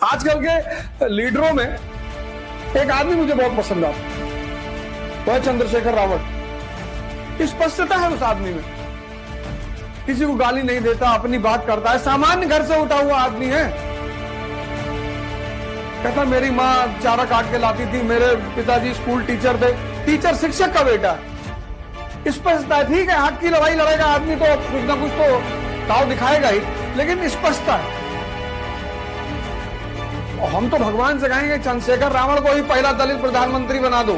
आजकल के लीडरों में एक आदमी मुझे बहुत पसंद आता है, वह चंद्रशेखर रावत। स्पष्टता है उस आदमी में, किसी को गाली नहीं देता, अपनी बात करता है, सामान्य घर से उठा हुआ आदमी है। कहता मेरी माँ चारा काट के लाती थी, मेरे पिताजी स्कूल टीचर थे, टीचर शिक्षक का बेटा है। स्पष्टता है, ठीक है, हक की लड़ाई लड़ेगा आदमी तो कुछ ना कुछ तो ताव दिखाएगा ही, लेकिन स्पष्टता है। और हम तो भगवान से कहेंगे चंद्रशेखर रावण को ही पहला दलित प्रधानमंत्री बना दो।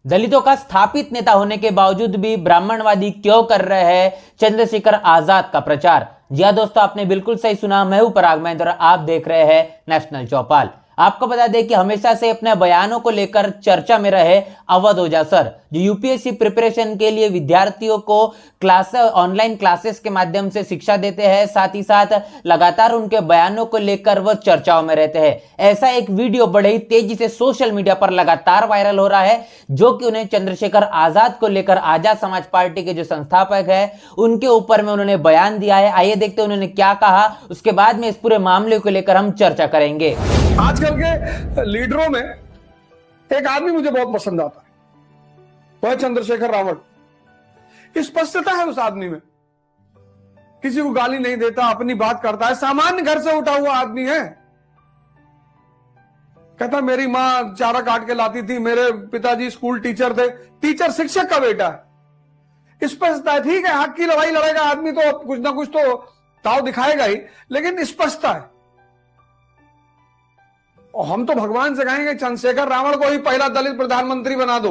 दलितों का स्थापित नेता होने के बावजूद भी ब्राह्मणवादी क्यों कर रहे हैं चंद्रशेखर आजाद का प्रचार? जी हां दोस्तों, आपने बिल्कुल सही सुना। मैं हूं पराग महेंद्र और आप देख रहे हैं नेशनल चौपाल। आपको बता दें कि हमेशा से अपने बयानों को लेकर चर्चा में रहे अवध ओझा सर, जो यूपीएससी प्रिपरेशन के लिए विद्यार्थियों को ऑनलाइन क्लासेस के माध्यम से शिक्षा देते हैं, साथ ही साथ लगातार उनके बयानों को लेकर वह चर्चाओं में रहते हैं। ऐसा एक वीडियो बड़े ही तेजी से सोशल मीडिया पर लगातार वायरल हो रहा है, जो कि उन्हें चंद्रशेखर आजाद को लेकर आजाद समाज पार्टी के जो संस्थापक है उनके ऊपर में उन्होंने बयान दिया है। आइए देखते हैं उन्होंने क्या कहा, उसके बाद में इस पूरे मामले को लेकर हम चर्चा करेंगे। आजकल के लीडरों में एक आदमी मुझे बहुत पसंद आता है, वह चंद्रशेखर रावत। स्पष्टता है उस आदमी में, किसी को गाली नहीं देता, अपनी बात करता है, सामान्य घर से उठा हुआ आदमी है। कहता मेरी माँ चारा काट के लाती थी, मेरे पिताजी स्कूल टीचर थे, टीचर शिक्षक का बेटा है। स्पष्टता है, ठीक है, हक की लड़ाई लड़ेगा आदमी तो कुछ ना कुछ तो ताव दिखाएगा ही, लेकिन स्पष्टता है। और हम तो भगवान से कहेंगे चंद्रशेखर रावण को ही पहला दलित प्रधानमंत्री बना दो।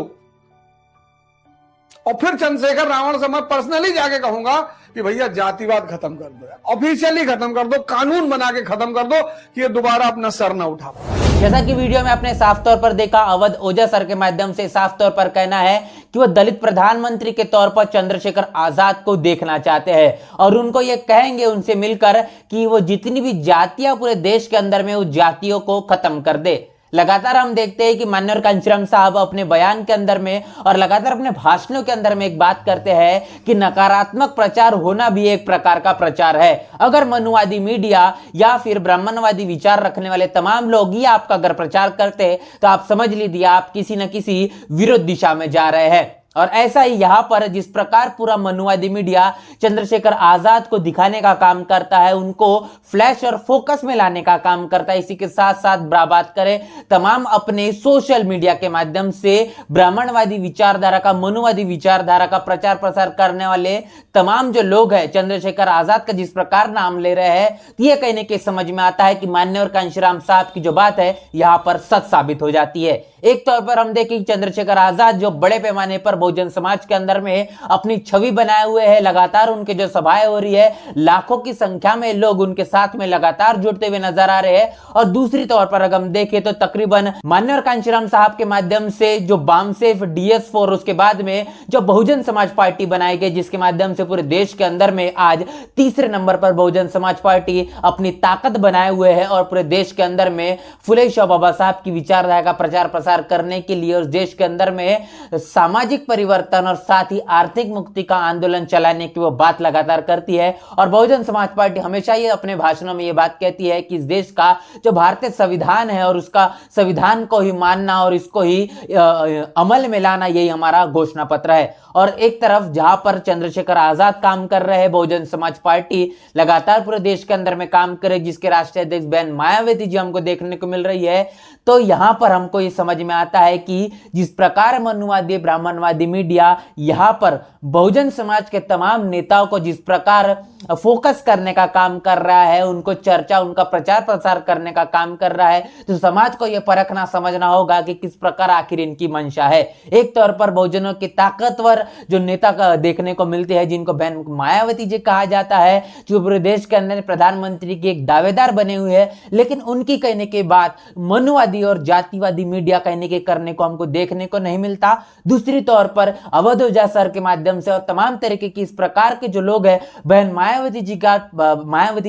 और फिर चंद्रशेखर रावण से मैं पर्सनली जाके कहूंगा कि भैया जातिवाद खत्म कर दो, ऑफिशियली खत्म कर दो, कानून बना के खत्म कर दो कि ये दोबारा अपना सर ना उठा पाए। जैसा कि वीडियो में आपने साफ तौर पर देखा, अवध ओझा सर के माध्यम से साफ तौर पर कहना है कि वो दलित प्रधानमंत्री के तौर पर चंद्रशेखर आजाद को देखना चाहते हैं और उनको ये कहेंगे उनसे मिलकर कि वो जितनी भी जातियां पूरे देश के अंदर में उस जातियों को खत्म कर दे। लगातार हम देखते हैं कि मान्यवर कांशीराम साहब अपने बयान के अंदर में और लगातार अपने भाषणों के अंदर में एक बात करते हैं कि नकारात्मक प्रचार होना भी एक प्रकार का प्रचार है। अगर मनुवादी मीडिया या फिर ब्राह्मणवादी विचार रखने वाले तमाम लोग ही आपका अगर प्रचार करते तो आप समझ लीजिए आप किसी न किसी विरुद्ध दिशा में जा रहे हैं। और ऐसा ही यहां पर जिस प्रकार पूरा मनुवादी मीडिया चंद्रशेखर आजाद को दिखाने का काम करता है, उनको फ्लैश और फोकस में लाने का काम करता है, इसी के साथ साथ बात करें तमाम अपने सोशल मीडिया के माध्यम से ब्राह्मणवादी विचारधारा का, मनुवादी विचारधारा का प्रचार प्रसार करने वाले तमाम जो लोग हैं चंद्रशेखर आजाद का जिस प्रकार नाम ले रहे हैं, यह कहने के समझ में आता है कि मान्यवर कांशीराम साहब की जो बात है यहां पर सच साबित हो जाती है। एक तौर पर हम देखें चंद्रशेखर आजाद जो बड़े पैमाने पर बहुजन समाज के अंदर में अपनी छवि बनाए हुए हैं, लगातार उनके जो सभाएं हो रही है, लाखों की संख्या में लोग उनके साथ में लगातार जुड़ते हुए नजर आ रहे हैं। और दूसरी तौर पर अगर हम देखें तो तकरीबन मान्यवर कांशीराम साहब के माध्यम से जो बामसेफ DS4 उसके बाद में जो बहुजन समाज पार्टी बनाई गई, जिसके माध्यम से पूरे देश के अंदर में आज तीसरे नंबर पर बहुजन समाज पार्टी अपनी ताकत बनाए हुए है और पूरे देश के अंदर में फुले शाह बाबा साहब की विचारधारा का प्रचार प्रसार करने के लिए और देश के अंदर में सामाजिक परिवर्तन और साथ ही आर्थिक मुक्ति का आंदोलन चलाने की वो बात लगातार करती है। और बहुजन समाज पार्टी हमेशा ये अपने भाषणों में ये बात कहती है कि इस देश का जो भारतीय संविधान है और उसका संविधान को ही मानना और इसको ही अमल में लाना, यही हमारा घोषणा पत्र है। और एक तरफ जहां पर चंद्रशेखर आजाद काम कर रहे हैं, बहुजन समाज पार्टी लगातार पूरे देश के अंदर में काम करे, जिसके राष्ट्रीय अध्यक्ष बहन मायावती जी हमको देखने को मिल रही है। तो यहां पर हमको ये समझ में आता है कि जिस प्रकार मनुवादी ब्राह्मणवादी मीडिया यहां पर बहुजन समाज के तमाम नेताओं को जिस प्रकार फोकस करने का काम कर रहा है, उनको चर्चा, उनका प्रचार प्रसार करने का काम कर रहा है, तो समाज को यह परखना समझना होगा कि किस प्रकार आखिर इनकी मंशा है। एक तौर पर बहुजनों की ताकतवर जो नेता का देखने को मिलते हैं, जिनको बहन मायावती जी कहा जाता है, जो पूरे देश के अंदर प्रधानमंत्री की एक दावेदार बने हुए हैं, लेकिन उनकी कहने के बाद मनुवादी और जातिवादी मीडिया कहने के करने को हमको देखने को नहीं मिलता। दूसरी तौर पर अवध ओझा सर के माध्यम से और तमाम तरीके की इस प्रकार के जो लोग हैं, बहन मायावती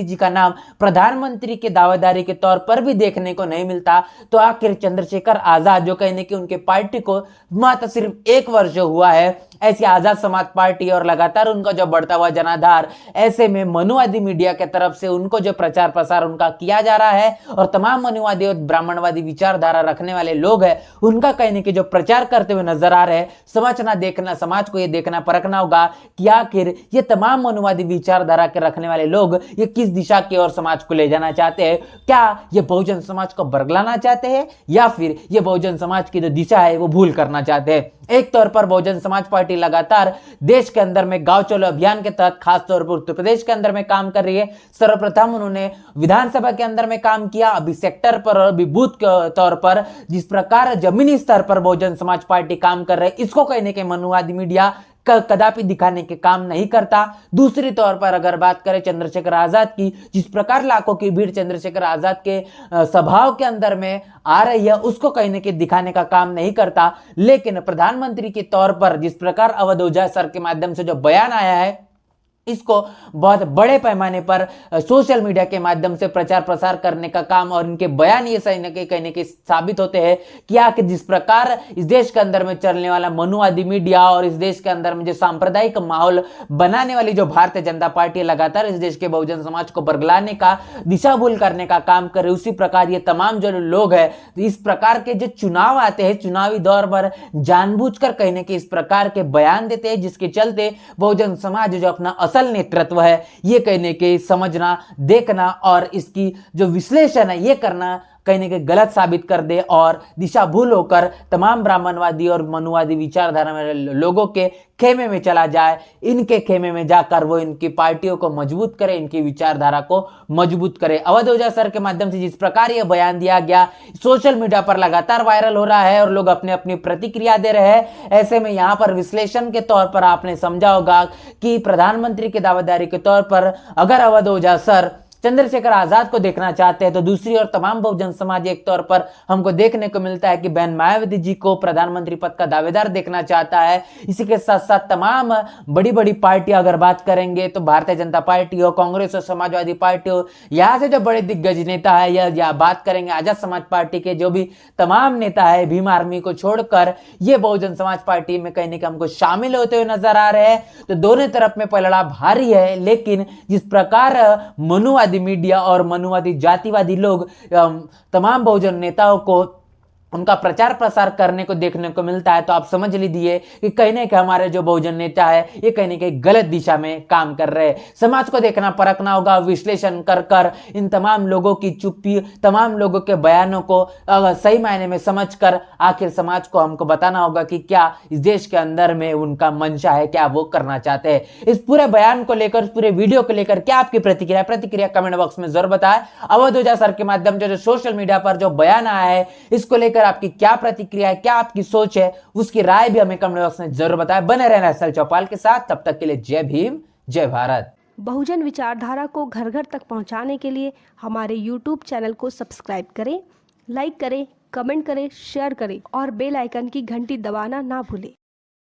जी का नाम प्रधानमंत्री के दावेदारी के तौर पर भी देखने को नहीं मिलता। तो आखिर चंद्रशेखर आजाद जो कहने की उनके पार्टी को मात्र सिर्फ 1 वर्ष हुआ है ऐसी आजाद समाज पार्टी और लगातार उनका जो बढ़ता हुआ जनाधार, ऐसे में मनुवादी मीडिया के तरफ से उनको जो प्रचार प्रसार उनका किया जा रहा है और तमाम मनुवादी और ब्राह्मणवादी विचारधारा रखने वाले लोग हैं उनका कहने के जो प्रचार करते हुए नजर आ रहे हैं, समझना देखना, समाज को ये देखना परखना होगा कि आखिर ये तमाम मनुवादी विचारधारा के रखने वाले लोग ये किस दिशा की ओर समाज को ले जाना चाहते हैं। क्या ये बहुजन समाज को बरगलाना चाहते हैं या फिर ये बहुजन समाज की जो दिशा है वो भूल करना चाहते हैं। एक तौर पर बहुजन समाज पार्टी लगातार देश के अंदर में गांव चलो अभियान के तहत खास तौर पर उत्तर प्रदेश के अंदर में काम कर रही है। सर्वप्रथम उन्होंने विधानसभा के अंदर में काम किया, अभी सेक्टर पर और अभी बूथ के तौर पर जिस प्रकार जमीनी स्तर पर बहुजन समाज पार्टी काम कर रहे, इसको कहने के मनुवादी मीडिया कदापि दिखाने के काम नहीं करता। दूसरी तौर पर अगर बात करें चंद्रशेखर आजाद की, जिस प्रकार लाखों की भीड़ चंद्रशेखर आजाद के सभाओं के अंदर में आ रही है, उसको कहने के दिखाने का काम नहीं करता। लेकिन प्रधानमंत्री के तौर पर जिस प्रकार अवध ओझा सर के माध्यम से जो बयान आया है, इसको बहुत बड़े पैमाने पर सोशल मीडिया के माध्यम से प्रचार प्रसार करने का काम और इनके बयान ये सही के कहने के साबित होते हैं कि आखिर जिस प्रकार इस देश के अंदर में चलने वाला मनुवादी मीडिया और इस देश के अंदर में जो सांप्रदायिक माहौल बनाने वाली जो भारतीय जनता पार्टी लगातार इस देश के बहुजन समाज को बरगलाने का, दिशा भूल करने का काम करे, उसी प्रकार ये तमाम जो लोग हैं इस प्रकार के जो चुनाव आते हैं, चुनावी दौर पर जानबूझकर कहने के इस प्रकार के बयान देते हैं, जिसके चलते बहुजन समाज जो अपना असल नेतृत्व है ये कहने के समझना देखना और इसकी जो विश्लेषण है ये करना कहने के गलत साबित कर दे और दिशा भूल होकर तमाम ब्राह्मणवादी और मनुवादी विचारधारा में लोगों के खेमे में चला जाए, इनके खेमे में जाकर वो इनकी पार्टियों को मजबूत करे, इनकी विचारधारा को मजबूत करे। अवध ओझा सर के माध्यम से जिस प्रकार ये बयान दिया गया सोशल मीडिया पर लगातार वायरल हो रहा है और लोग अपनी अपनी प्रतिक्रिया दे रहे हैं। ऐसे में यहाँ पर विश्लेषण के तौर पर आपने समझा होगा कि प्रधानमंत्री की दावेदारी के तौर पर अगर अवध ओझा सर चंद्रशेखर आजाद को देखना चाहते हैं तो दूसरी ओर तमाम बहुजन समाज एक तौर पर हमको देखने को मिलता है कि बहन मायावती जी को प्रधानमंत्री पद का दावेदार देखना चाहता है। इसी के साथ साथ तमाम बड़ी बड़ी पार्टियां अगर बात करेंगे तो भारतीय जनता पार्टी हो, कांग्रेस हो, समाजवादी पार्टी हो, यहाँ से जो बड़े दिग्गज नेता है या बात करेंगे आजाद समाज पार्टी के जो भी तमाम नेता है, भीम आर्मी को छोड़कर ये बहुजन समाज पार्टी में कहने के हमको शामिल होते हुए नजर आ रहे हैं। तो दोनों तरफ में पलड़ा भारी है, लेकिन जिस प्रकार मनुवादी मीडिया और मनुवादी जातिवादी लोग तमाम बहुजन नेताओं को उनका प्रचार प्रसार करने को देखने को मिलता है, तो आप समझ लीजिए कि कहने के हमारे जो बहुजन नेता है ये कहने के गलत दिशा में काम कर रहे हैं। समाज को देखना परखना होगा, विश्लेषण कर कर इन तमाम लोगों की चुप्पी, तमाम लोगों के बयानों को सही मायने में समझकर आखिर समाज को हमको बताना होगा कि क्या इस देश के अंदर में उनका मंशा है, क्या वो करना चाहते हैं। इस पूरे बयान को लेकर, इस पूरे वीडियो को लेकर क्या आपकी प्रतिक्रिया कमेंट बॉक्स में जरूर बताएं। अवध ओझा सर के माध्यम से जो सोशल मीडिया पर जो बयान आया है इसको लेकर आपकी क्या प्रतिक्रिया है, क्या आपकी सोच है, उसकी राय भी हमें कमेंट बॉक्स में जरूर बताएं। बने रहना एसएल चौपाल के साथ, तब तक के लिए जय भीम, जय भारत। बहुजन विचारधारा को घर घर तक पहुंचाने के लिए हमारे YouTube चैनल को सब्सक्राइब करें, लाइक करें, कमेंट करें, शेयर करें और बेल आइकन की घंटी दबाना ना भूलें।